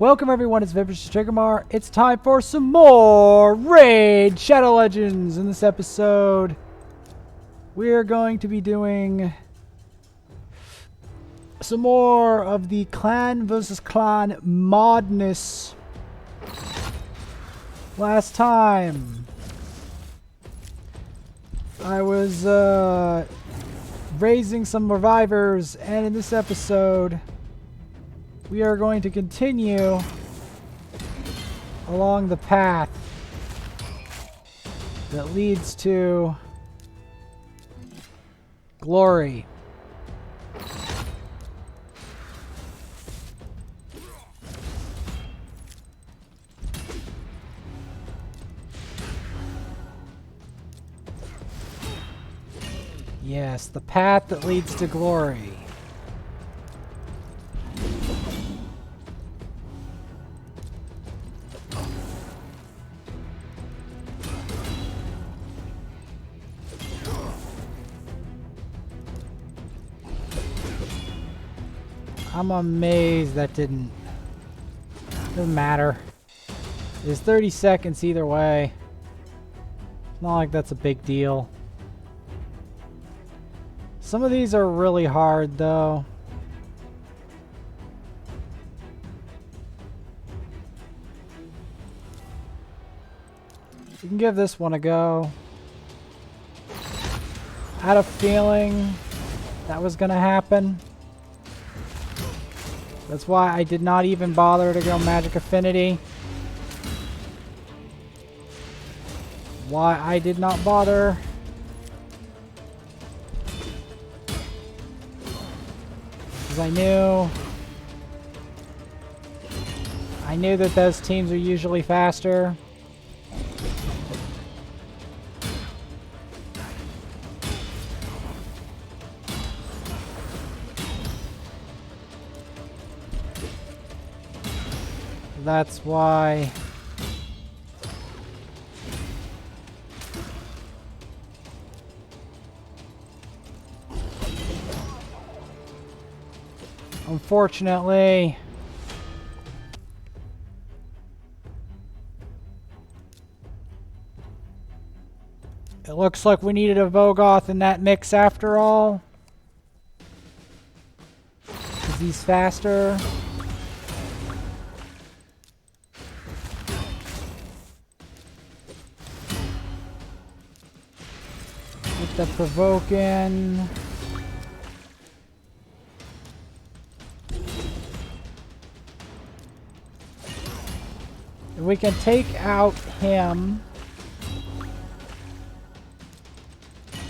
Welcome everyone, it's Vipers Triggermar. It's time for some more Raid Shadow Legends. In this episode, we're going to be doing some more of the clan versus clan modness. Last time, I was raising some revivers, and in this episode, we are going to continue along the path that leads to glory. Yes, the path that leads to glory. I'm amazed that doesn't matter. It's 30 seconds either way. It's not like that's a big deal. Some of these are really hard though. You can give this one a go. I had a feeling that was gonna happen. That's why I did not even bother to go Magic Affinity. Why I did not bother. Because I knew that those teams are usually faster. That's why unfortunately it looks like we needed a Vogoth in that mix after all, because he's faster. Get the provoking. If we can take out him,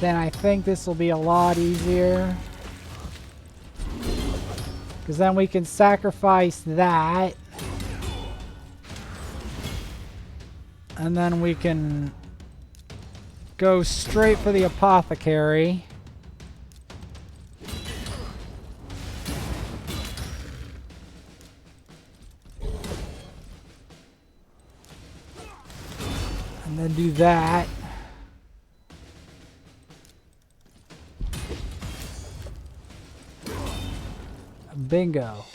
then I think this will be a lot easier. Because then we can sacrifice that. And then we can go straight for the apothecary. And then do that. Bingo.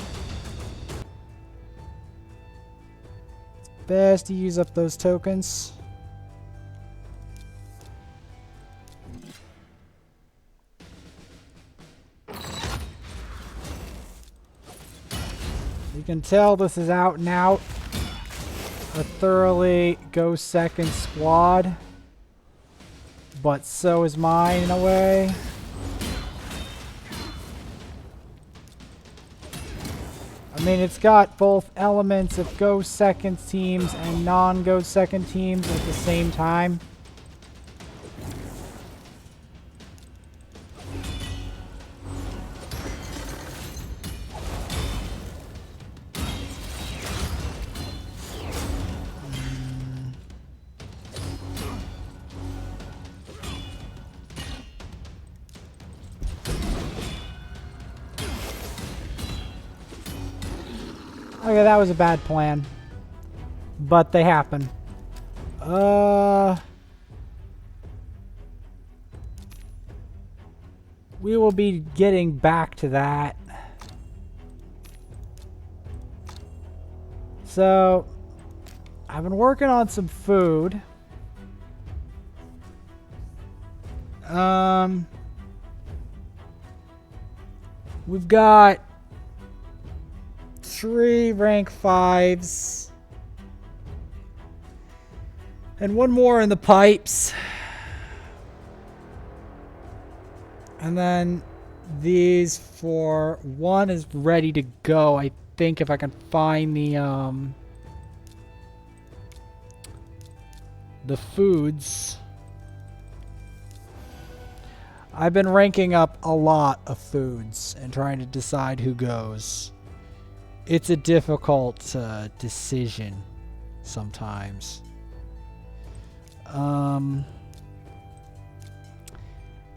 It's best to use up those tokens. You can tell this is out and out a thoroughly go second squad, but so is mine in a way. I mean, it's got both elements of go second teams and non-go second teams at the same time. Okay, that was a bad plan. But they happen. We will be getting back to that. So, I've been working on some food. We've got 3 rank 5s. And 1 more in the pipes. And then these 4. 1 is ready to go. I think if I can find the foods. I've been ranking up a lot of foods and trying to decide who goes. It's a difficult decision sometimes.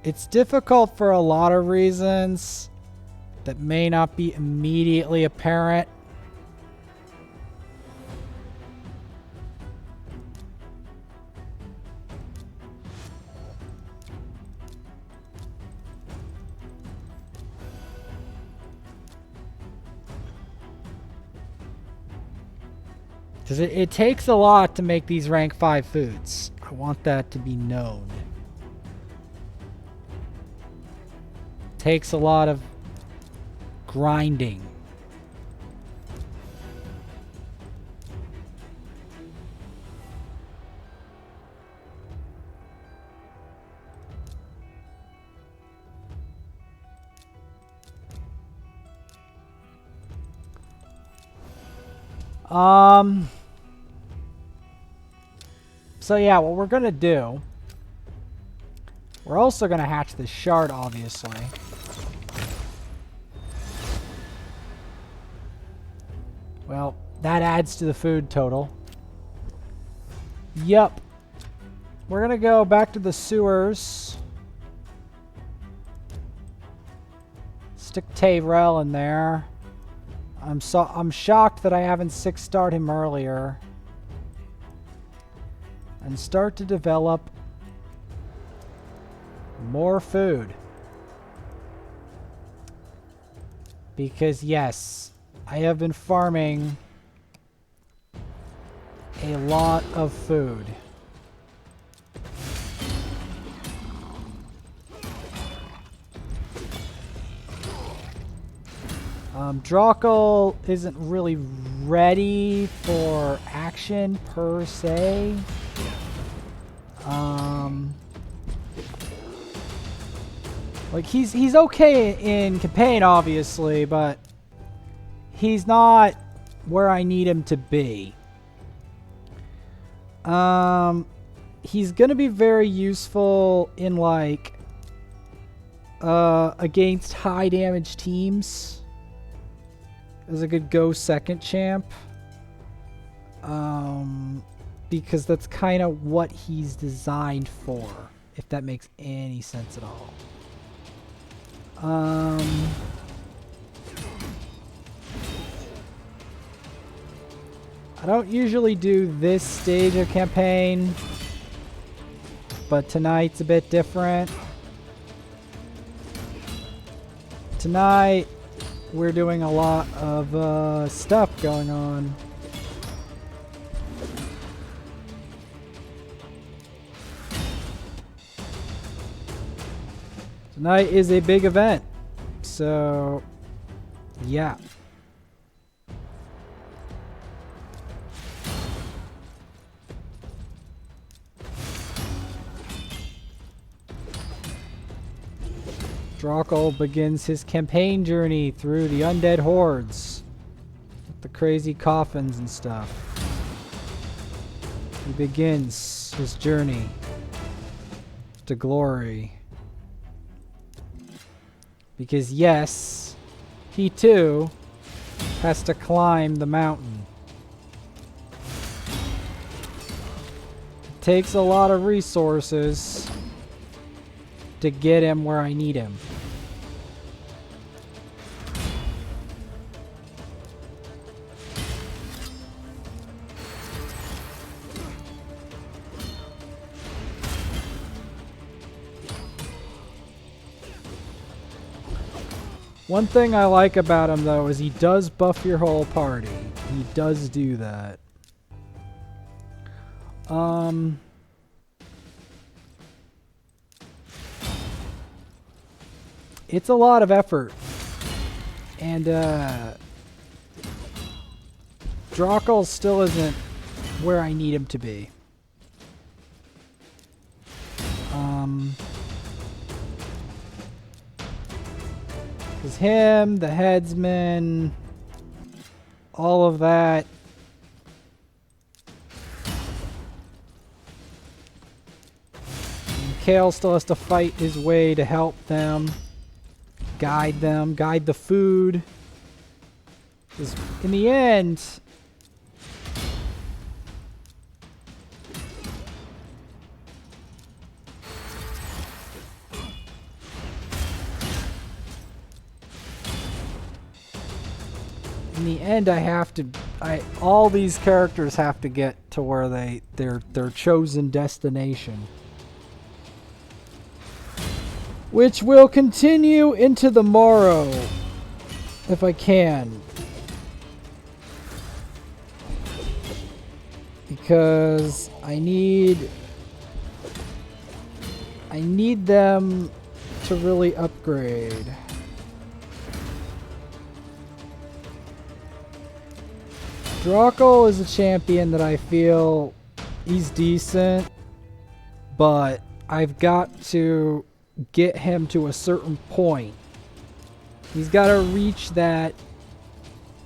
It's difficult for a lot of reasons that may not be immediately apparent. Because it takes a lot to make these rank 5 foods. I want that to be known. Takes a lot of grinding. So yeah, what we're gonna do, we're also gonna hatch this shard, obviously. Well, that adds to the food total. Yup. We're gonna go back to the sewers. Stick Tavrel in there. I'm shocked that I haven't 6-starred him earlier. And start to develop more food. Because yes, I have been farming a lot of food. Drokgul isn't really ready for action per se. Like he's okay in campaign, obviously, but he's not where I need him to be. He's gonna be very useful in like against high damage teams. As a good go second champ. Because that's kind of what he's designed for, if that makes any sense at all. I don't usually do this stage of campaign, but tonight's a bit different. Tonight, we're doing a lot of stuff going on. Tonight is a big event, so yeah. Drokgul begins his campaign journey through the undead hordes with the crazy coffins and stuff. He begins his journey to glory. Because yes, he too has to climb the mountain. It takes a lot of resources to get him where I need him. One thing I like about him, though, is he does buff your whole party. He does do that. It's a lot of effort. And Drokgul still isn't where I need him to be. Because him, the headsman, all of that. And Kale still has to fight his way to help them. Guide them, guide the food. Because in the end, I have to, all these characters have to get to where their chosen destination. Which will continue into the morrow, if I can. Because I need them to really upgrade. Drokgul is a champion that I feel he's decent, but I've got to get him to a certain point. He's got to reach that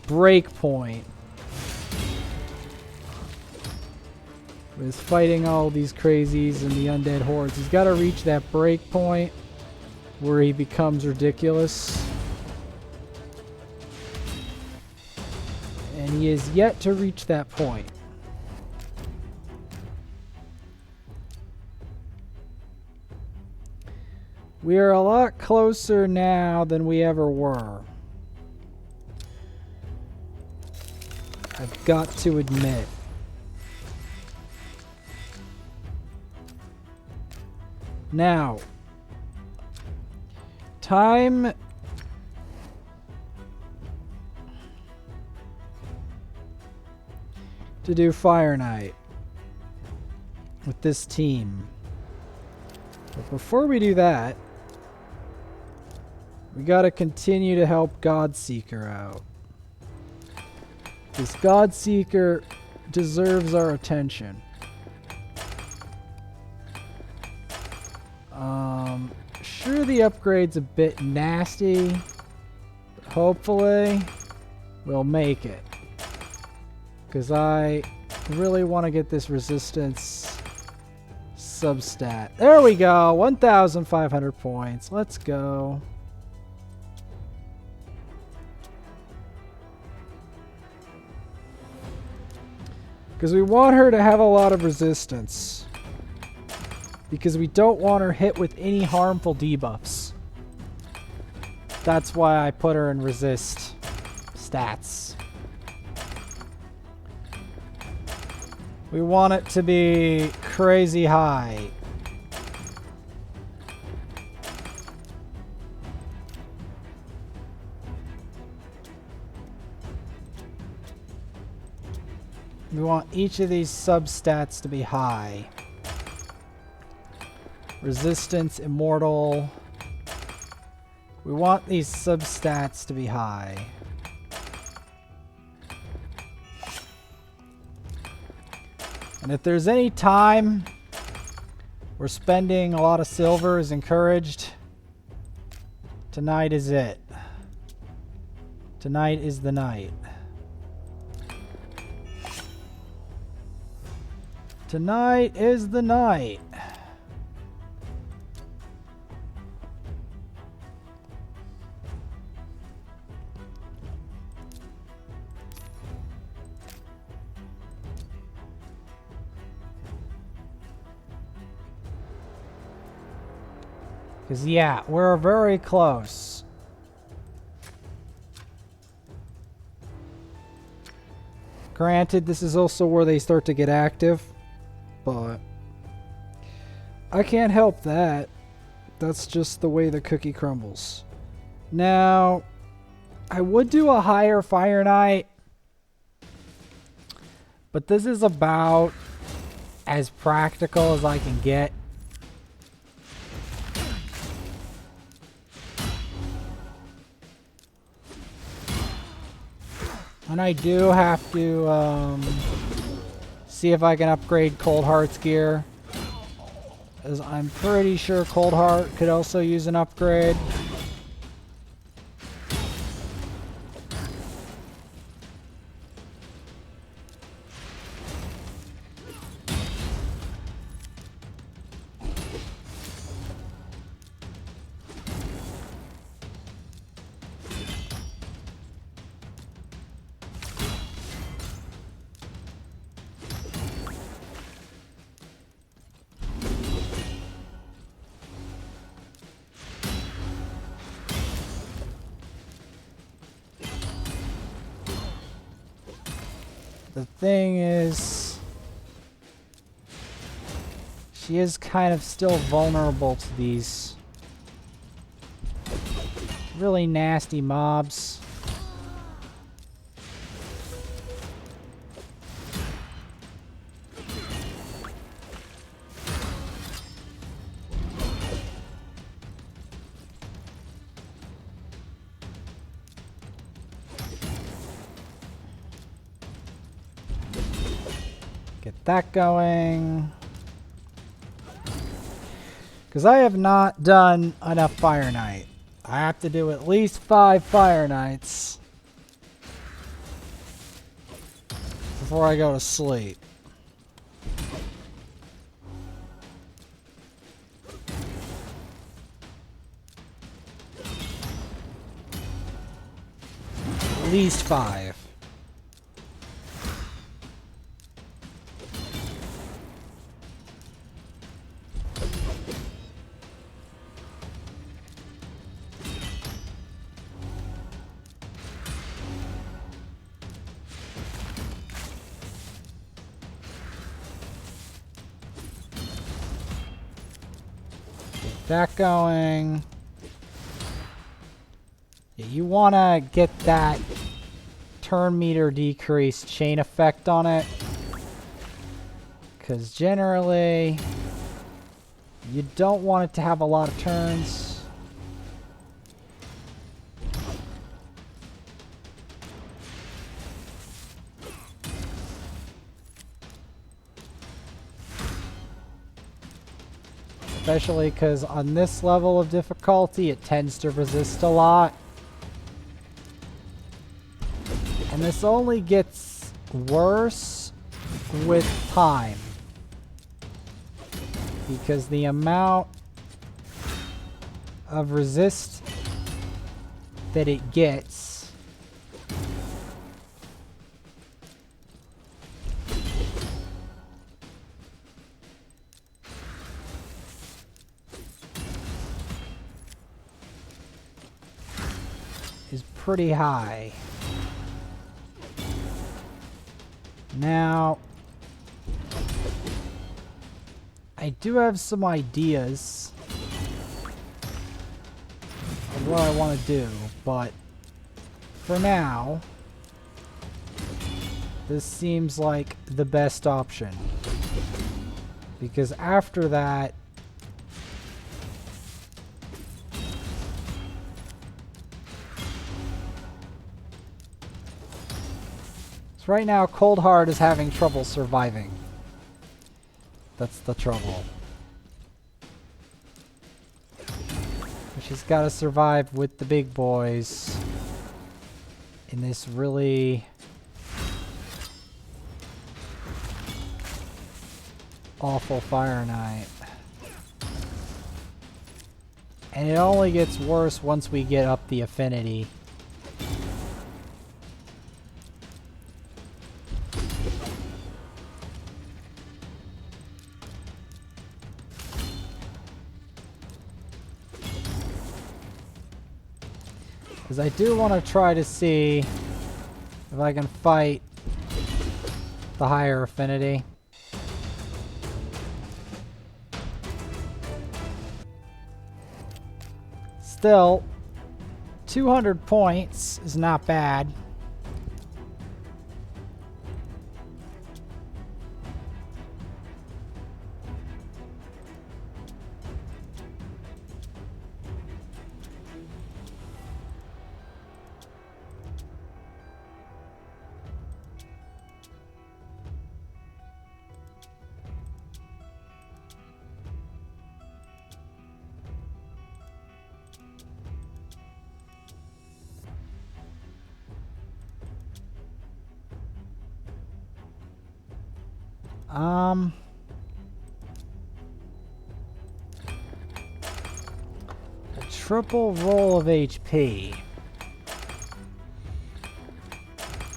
break point. With fighting all these crazies and the undead hordes. He's got to reach that break point where he becomes ridiculous. And he is yet to reach that point. We are a lot closer now than we ever were. I've got to admit. Now, time to do Fireknight with this team. But before we do that, we gotta continue to help Godseeker out. This Godseeker deserves our attention. Sure, the upgrade's a bit nasty, but hopefully we'll make it. Because I really want to get this resistance substat. There we go, 1,500 points. Let's go. Because we want her to have a lot of resistance. Because we don't want her hit with any harmful debuffs. That's why I put her in resist stats. We want it to be crazy high. We want each of these substats to be high. Resistance, immortal. We want these substats to be high. And if there's any time where spending a lot of silver is encouraged, tonight is it. Tonight is the night. Tonight is the night. Because, yeah, we're very close. Granted, this is also where they start to get active. But I can't help that. That's just the way the cookie crumbles. Now, I would do a higher Fireknight But this is about as practical as I can get. And I do have to see if I can upgrade Cold Heart's gear. As I'm pretty sure Cold Heart could also use an upgrade. The thing is, she is kind of still vulnerable to these really nasty mobs. Get that going. Because I have not done enough Fireknight. I have to do at least 5 Fireknights before I go to sleep. At least 5. That going. Yeah, you want to get that turn meter decrease chain effect on it, because generally you don't want it to have a lot of turns. Especially because on this level of difficulty, it tends to resist a lot. And this only gets worse with time. Because the amount of resist that it gets is pretty high. Now, I do have some ideas of what I want to do, but for now, this seems like the best option. Because after that, so right now, Cold Heart is having trouble surviving. That's the trouble. She's got to survive with the big boys in this really awful Fireknight. And it only gets worse once we get up the affinity. Because I do want to try to see if I can fight the higher affinity. Still, 200 points is not bad. A triple roll of HP.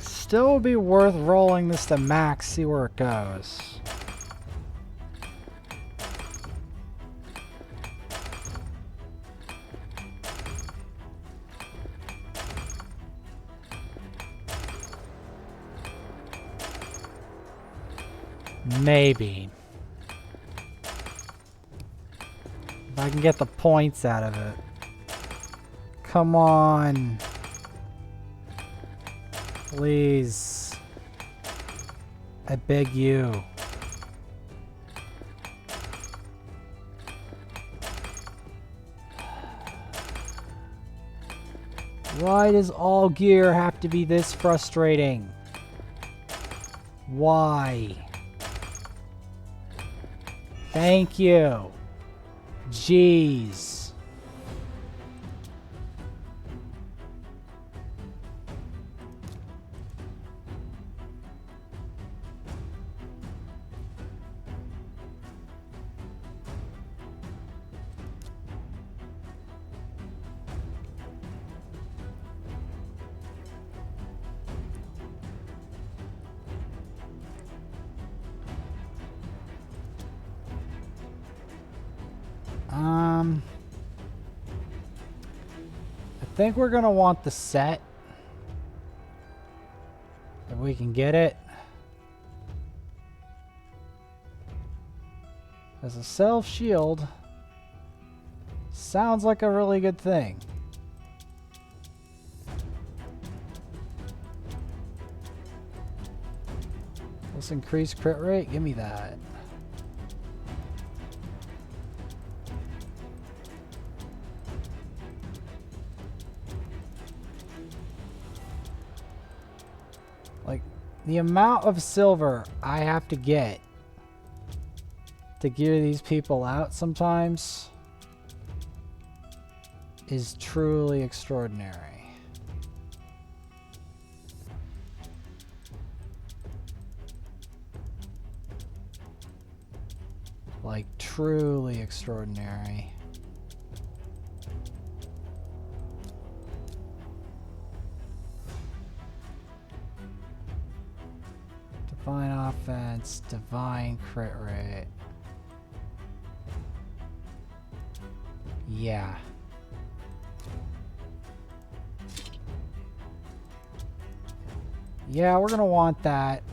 Still would be worth rolling this to max, see where it goes. Maybe. If I can get the points out of it. Come on. Please. I beg you. Why does all gear have to be this frustrating? Why? Thank you. Jeez. I think we're gonna want the set. If we can get it. As a self-shield. Sounds like a really good thing. Let's increase crit rate. Give me that. Like, the amount of silver I have to get to gear these people out sometimes is truly extraordinary. Like, truly extraordinary. Divine offense, divine crit rate. Yeah. Yeah, we're gonna want that.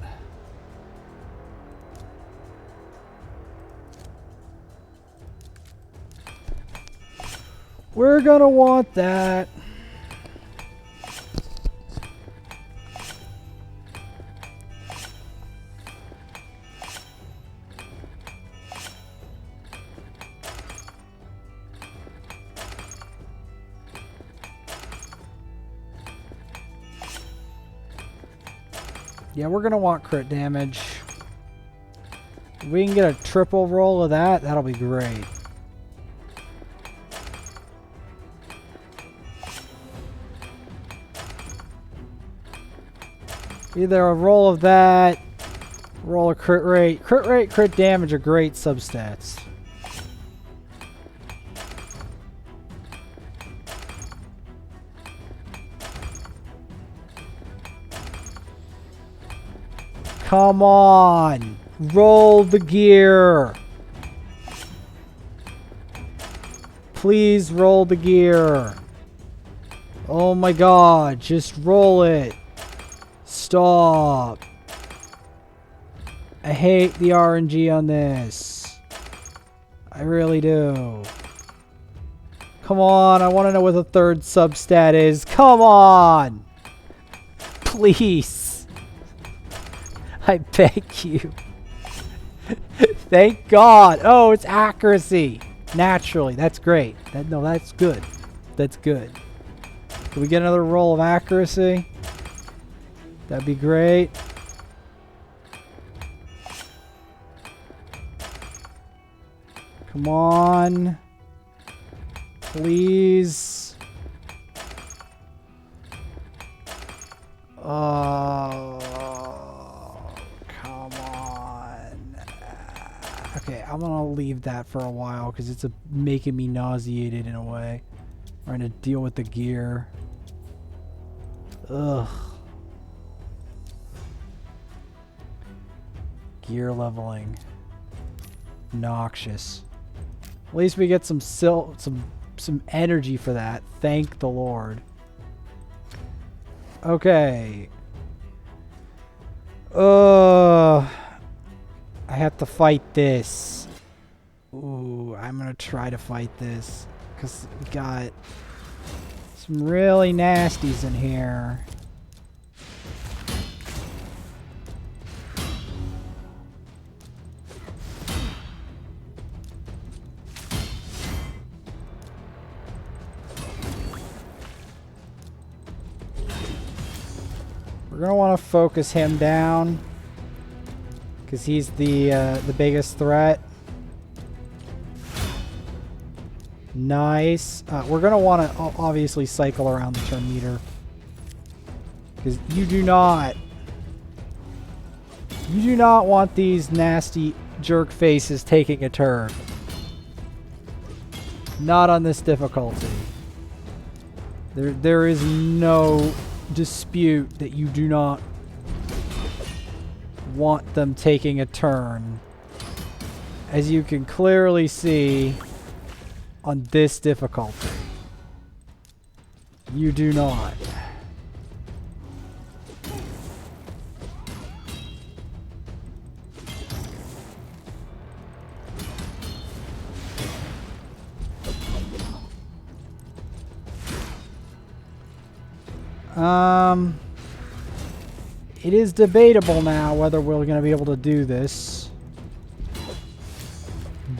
We're gonna want that. Yeah, we're gonna want crit damage. If we can get a triple roll of that, that'll be great. Either a roll of that, roll of crit rate. Crit rate, crit damage are great substats. Come on! Roll the gear! Please roll the gear! Oh my god, just roll it! Stop! I hate the RNG on this. I really do. Come on, I want to know what the third substat is. Come on! Please! I beg you. Thank God. Oh, it's accuracy. Naturally. That's great. That's good. That's good. Can we get another roll of accuracy? That'd be great. Come on. Please. Oh. Come on. Okay, I'm gonna leave that for a while because it's making me nauseated in a way. Trying to deal with the gear. Ugh. Gear leveling. Noxious. At least we get some energy for that. Thank the Lord. Okay. I have to fight this. Ooh, I'm gonna try to fight this. Because we got some really nasties in here. We're gonna want to focus him down because he's the biggest threat. Nice. We're gonna want to obviously cycle around the turn meter because you do not want these nasty jerk faces taking a turn. Not on this difficulty. There is no dispute that you do not want them taking a turn, as you can clearly see on this difficulty. You do not. It is debatable now whether we're going to be able to do this,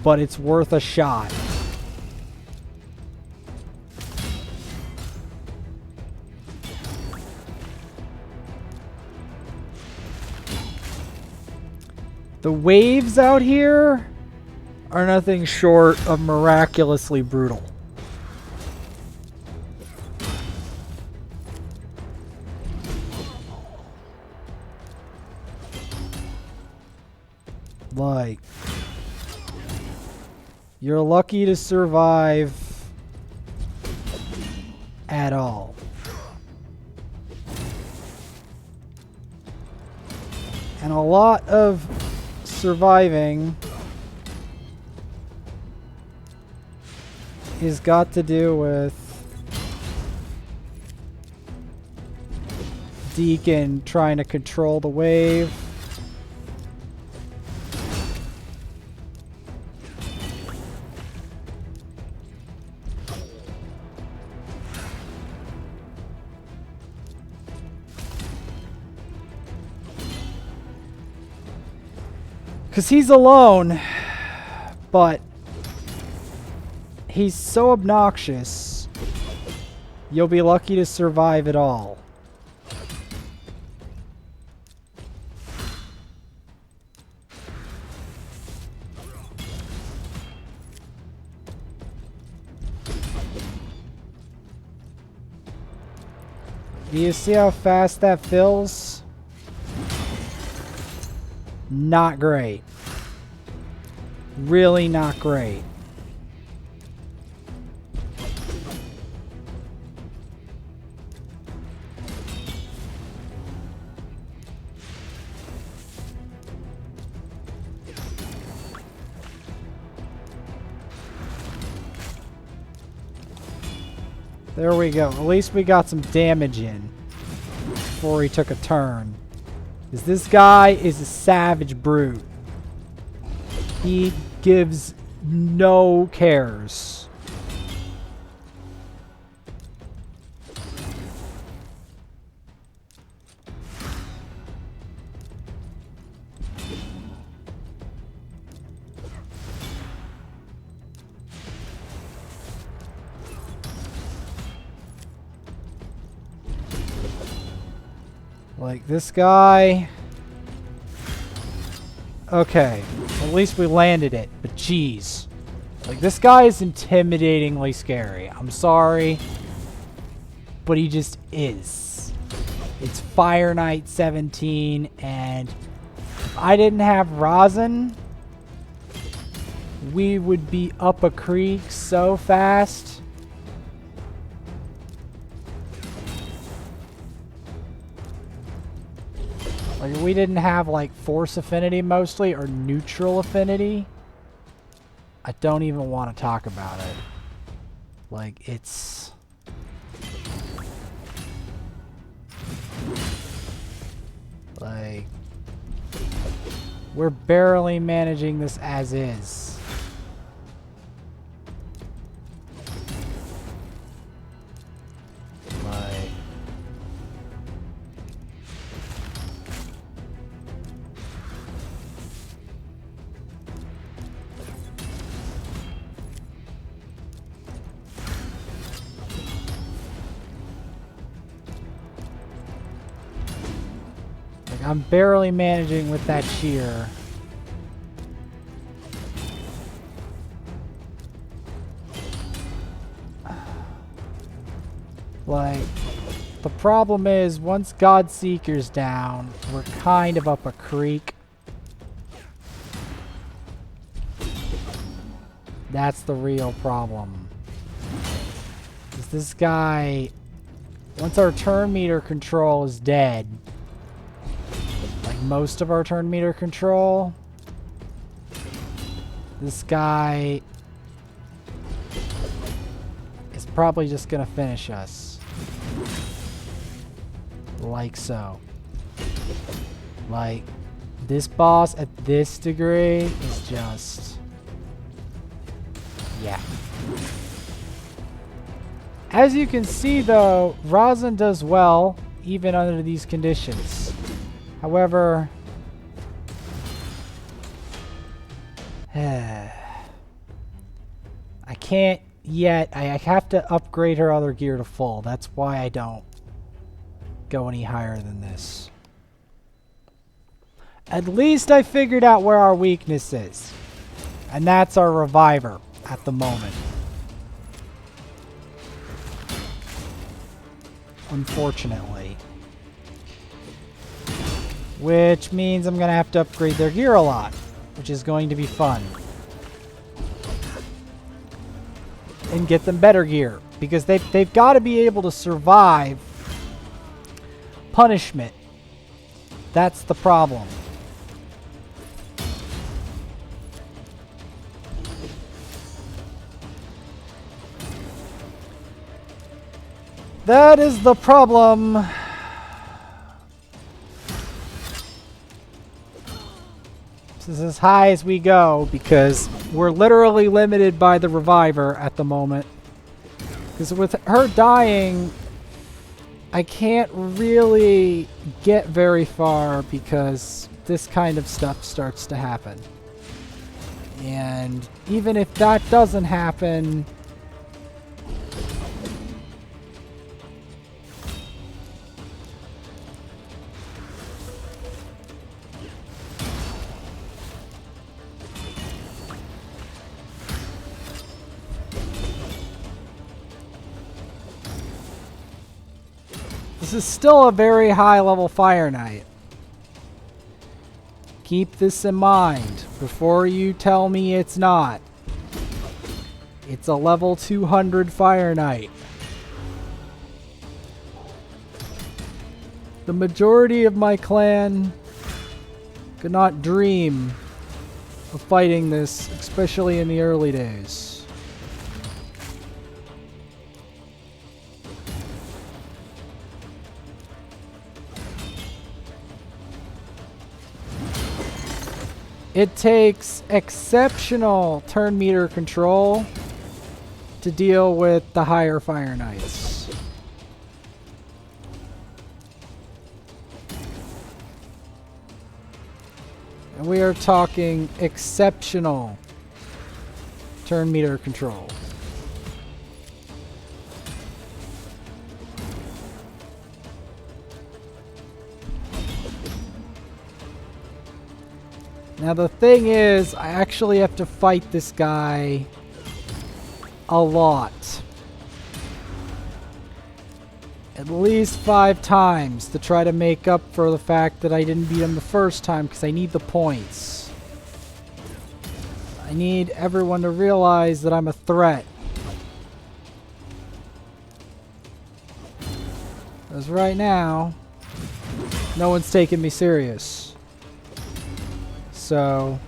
but it's worth a shot. The waves out here are nothing short of miraculously brutal. Like, you're lucky to survive at all. And a lot of surviving is got to do with Deacon trying to control the wave. Because he's alone, but he's so obnoxious, you'll be lucky to survive at all. Do you see how fast that fills? Not great. Really not great. There we go. At least we got some damage in before he took a turn. Because this guy is a savage brute. He gives no cares. Like this guy. Okay, at least we landed it, but jeez. Like this guy is intimidatingly scary. I'm sorry, but he just is. It's Fireknight 17, and if I didn't have rosin, we would be up a creek so fast. Like, if we didn't have, like, force affinity mostly, or neutral affinity, I don't even want to talk about it. Like, it's... like... we're barely managing this as is. Like... I'm barely managing with that shear. Like, the problem is, once Godseeker's down, we're kind of up a creek. That's the real problem. Is this guy, once our turn meter control is dead, like most of our turn meter control, this guy is probably just gonna finish us. Like so. Like, this boss at this degree is just... yeah. As you can see though, Rosin does well even under these conditions. However, I can't yet. I have to upgrade her other gear to full. That's why I don't go any higher than this. At least I figured out where our weakness is. And that's our reviver at the moment. Unfortunately. Which means I'm going to have to upgrade their gear a lot. Which is going to be fun. And get them better gear. Because they've got to be able to survive punishment. That's the problem. That is the problem. This is as high as we go because we're literally limited by the reviver at the moment. Because with her dying, I can't really get very far because this kind of stuff starts to happen. And even if that doesn't happen, this is still a very high level Fire Knight. Keep this in mind before you tell me it's not. It's a level 200 Fire Knight. The majority of my clan could not dream of fighting this, especially in the early days. It takes exceptional turn meter control to deal with the higher Fire Knights. And we are talking exceptional turn meter control. Now the thing is, I actually have to fight this guy a lot. At least 5 times to try to make up for the fact that I didn't beat him the first time because I need the points. I need everyone to realize that I'm a threat. Because right now, no one's taking me serious. So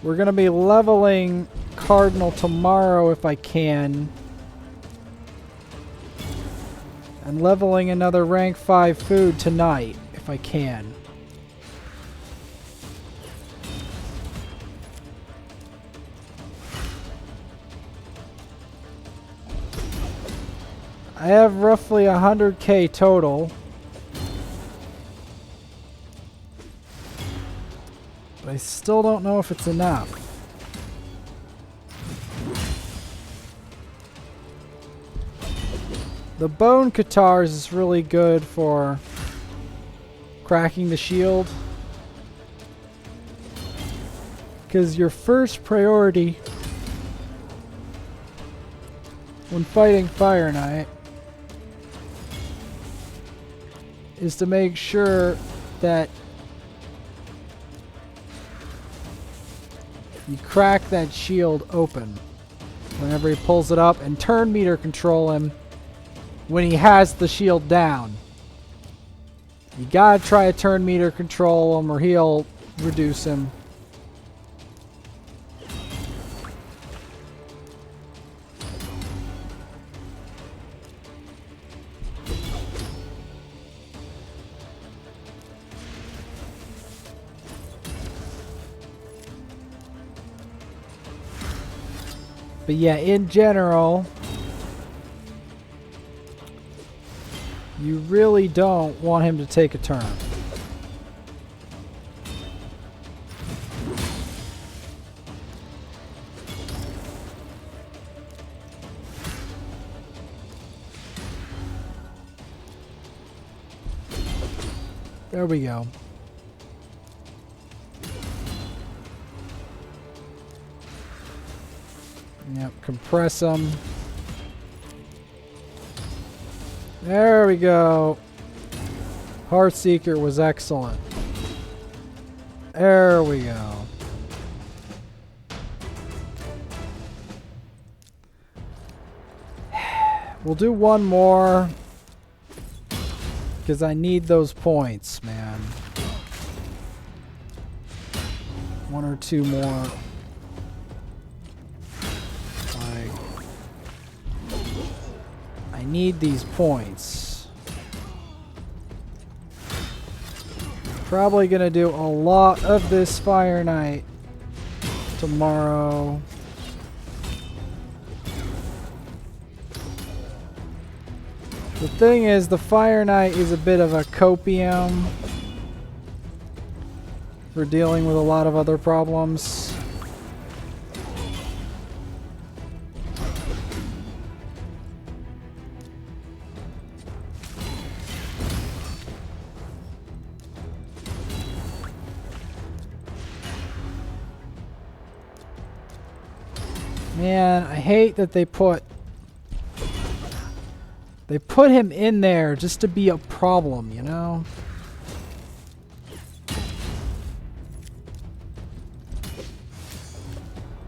we're going to be leveling Cardinal tomorrow if I can. And leveling another rank 5 food tonight if I can. I have roughly 100k total. But I still don't know if it's enough. The bone katars is really good for cracking the shield. Because your first priority when fighting Fireknight is to make sure that you crack that shield open whenever he pulls it up, and turn meter control him when he has the shield down. You gotta try to turn meter control him or he'll reduce him. But yeah, in general, you really don't want him to take a turn. There we go. Yep, compress them. There we go. Heartseeker was excellent. There we go. We'll do one more. Because I need those points, man. One or two more. I need these points. Probably gonna do a lot of this Fireknight tomorrow. The thing is, the Fireknight is a bit of a copium for dealing with a lot of other problems. Man, I hate that they put him in there just to be a problem, you know?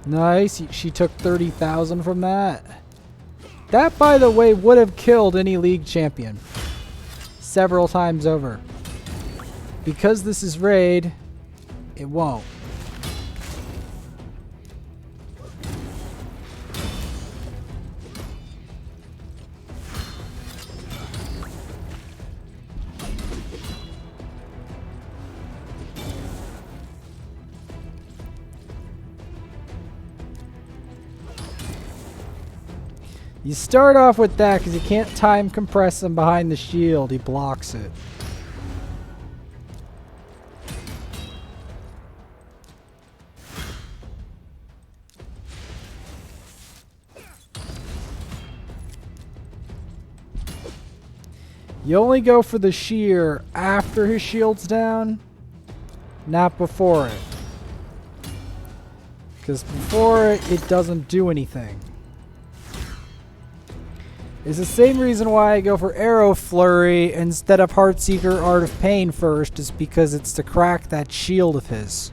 Nice, she took 30,000 from that. That, by the way, would have killed any league champion several times over. Because this is raid, it won't. You start off with that because you can't time compress him behind the shield. He blocks it. You only go for the shear after his shield's down, not before it. Because before it, it doesn't do anything. Is the same reason why I go for Arrow Flurry instead of Heartseeker Art of Pain first, is because it's to crack that shield of his,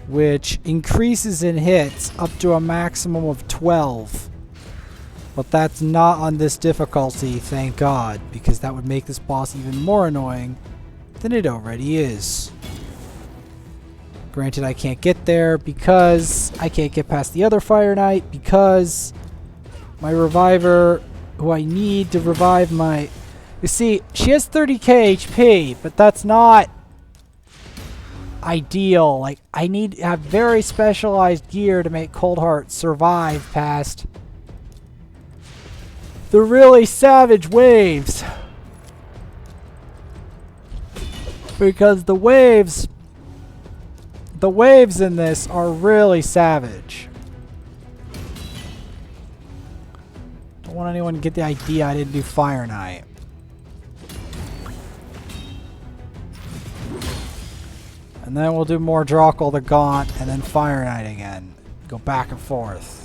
which increases in hits up to a maximum of 12. But that's not on this difficulty, thank God, because that would make this boss even more annoying than it already is. Granted, I can't get there because I can't get past the other Fire Knight because my reviver, who I need to revive my... You see, she has 30k HP, but that's not ideal. Like, I need to have very specialized gear to make Coldheart survive past the really savage waves. Because the waves in this are really savage. Don't want anyone to get the idea I didn't do Fire Knight. And then we'll do more Drokgul the Gaunt and then Fire Knight again. Go back and forth.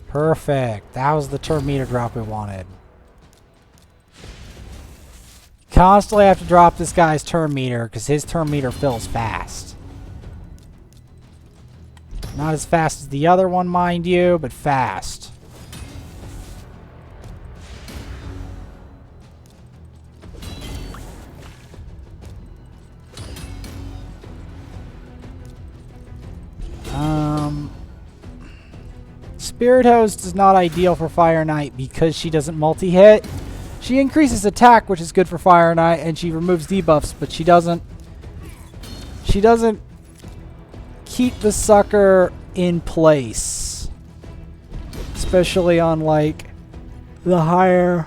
Perfect. That was the turn meter drop we wanted. Constantly have to drop this guy's turn meter because his turn meter fills fast. Not as fast as the other one, mind you, but fast. Spirit Host is not ideal for Fire Knight because she doesn't multi-hit. She increases attack, which is good for Fire Knight, and she removes debuffs, but she doesn't keep the sucker in place. Especially on, like, the higher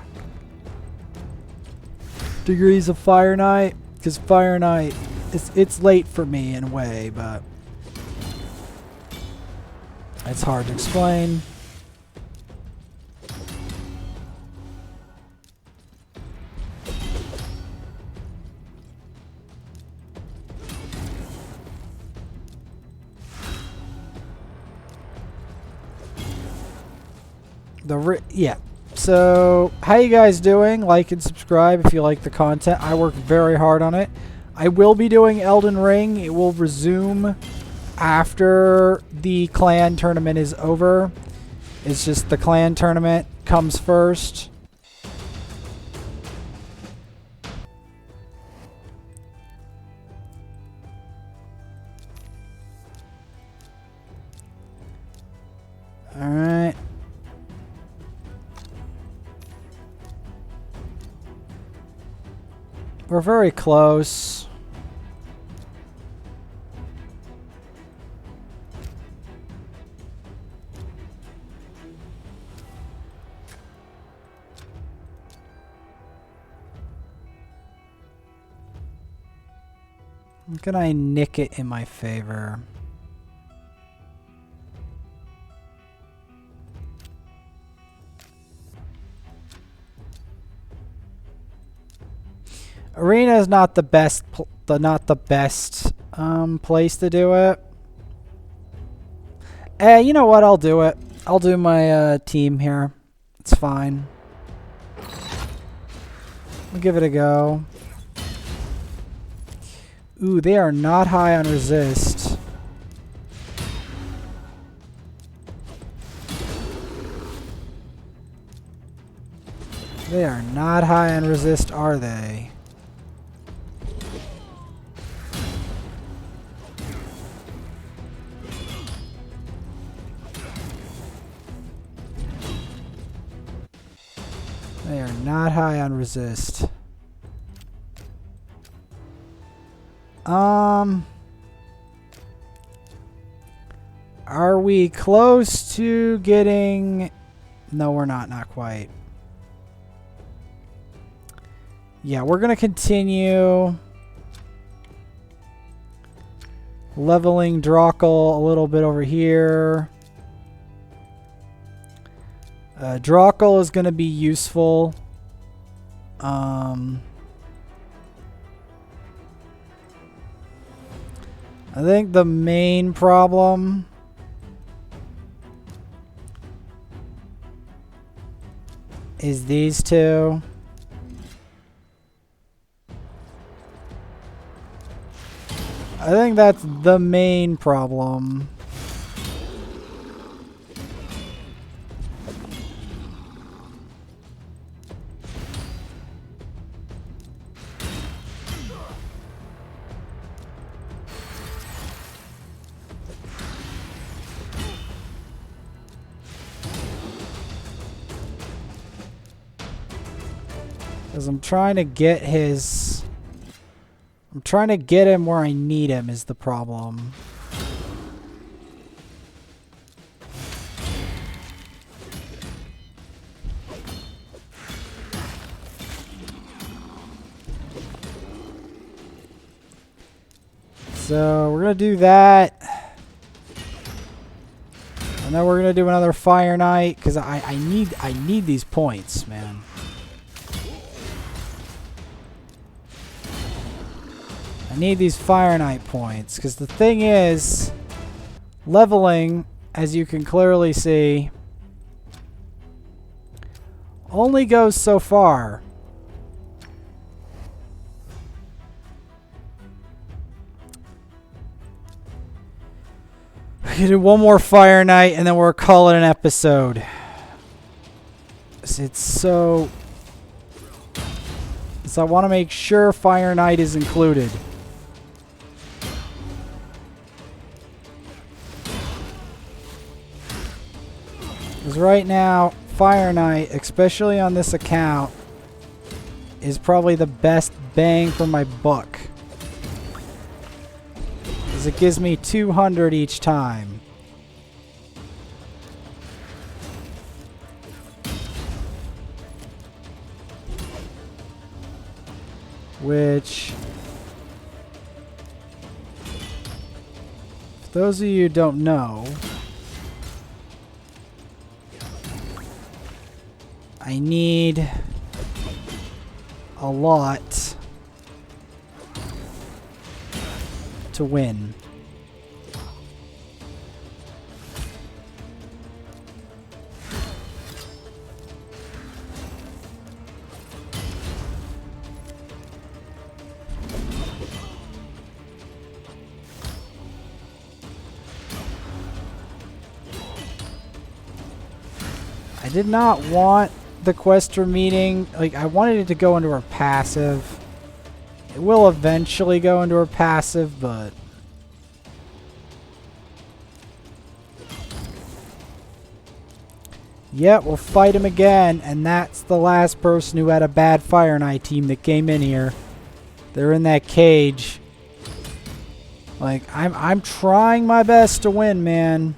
degrees of Fire Knight. Because Fire Knight, it's late for me in a way, but it's hard to explain. Yeah. So, how you guys doing? Like and subscribe if you like the content. I work very hard on it. I will be doing Elden Ring. It will resume after the clan tournament is over. It's just the clan tournament comes first. Alright. We're very close. Can I nick it in my favor? Arena is not the best, place to do it. You know what? I'll do it. I'll do my team here. It's fine. We'll give it a go. Ooh, they are not high on resist. They are not high on resist, are they? They are not high on resist. Are we close to getting... No, we're not. Not quite. Yeah, we're going to continue leveling Drokgul a little bit over here. Drokgul is going to be useful. I think the main problem is these two. I think that's the main problem. Because I'm trying to get his... I'm trying to get him where I need him is the problem. So we're going to do that. And then we're going to do another Fireknight because I need these points, man. I need these Fireknight points because the thing is, leveling, as you can clearly see, only goes so far. We can do one more Fireknight and then we're calling it an episode. It's so... So I want to make sure Fireknight is included. Because right now, Fireknight, especially on this account, is probably the best bang for my buck. Because it gives me 200 each time. Which, for those of you who don't know, I need a lot to win. I did not want the Quester meeting, like, I wanted it to go into her passive. It will eventually go into her passive, but yeah, we'll fight him again, and that's the last person who had a bad Fireknight team that came in here. They're in that cage. Like, I'm trying my best to win, man.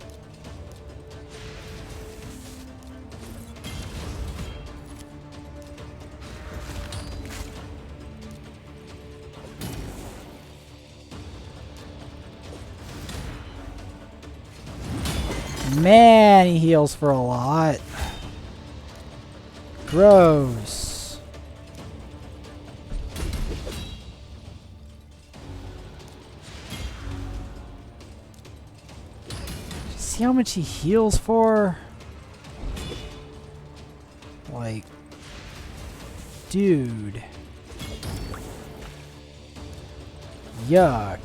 Man, he heals for a lot. Gross. See how much he heals for? Like, dude. Yuck.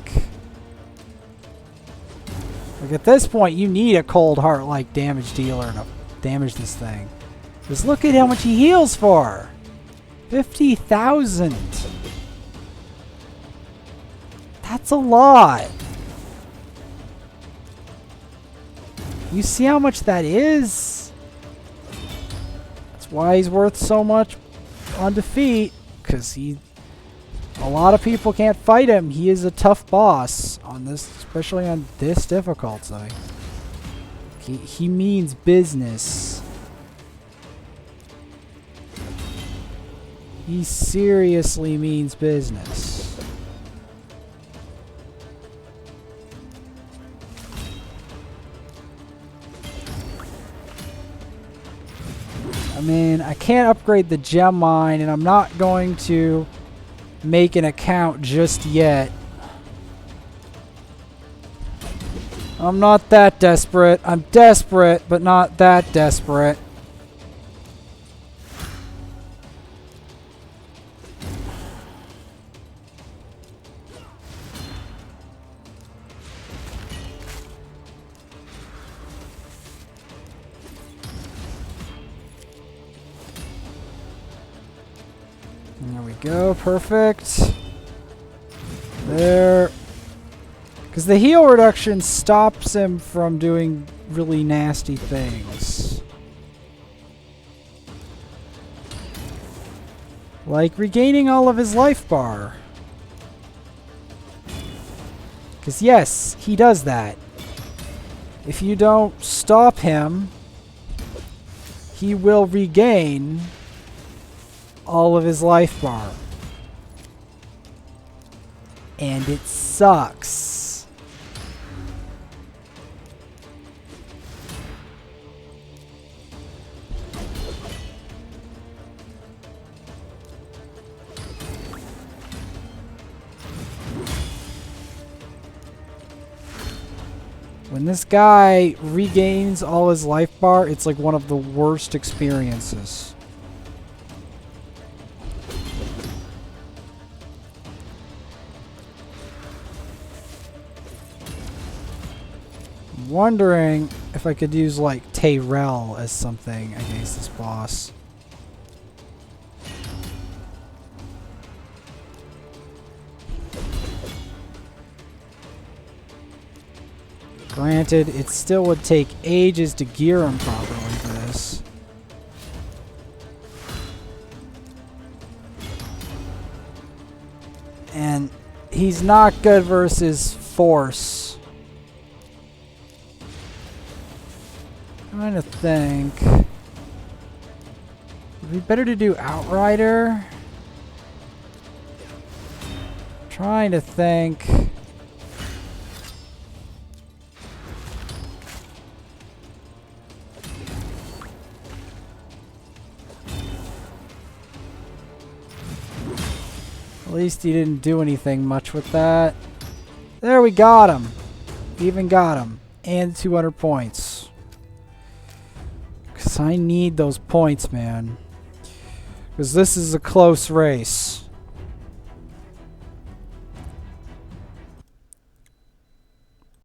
Like, at this point, you need a cold heart like damage dealer to damage this thing. Just look at how much he heals for. 50,000. That's a lot. You see how much that is? That's why he's worth so much on defeat. Because a lot of people can't fight him. He is a tough boss on this, especially on this difficulty. He means business. He seriously means business. mean, I can't upgrade the gem mine, and I'm not going to make an account just yet. I'm not that desperate. I'm desperate, but not that desperate. There we go. Perfect. There. Because the heal reduction stops him from doing really nasty things. Like regaining all of his life bar. Because yes, he does that. If you don't stop him, he will regain all of his life bar. And it sucks. When this guy regains all his life bar, it's like one of the worst experiences. I'm wondering if I could use like Tyrell as something against this boss. Granted, it still would take ages to gear him properly for this. And he's not good versus Force. I'm trying to think. Would it be better to do Outrider? Trying to think. At least he didn't do anything much with that. There, we got him. Even got him. And 200 points. Because I need those points, man. Because this is a close race.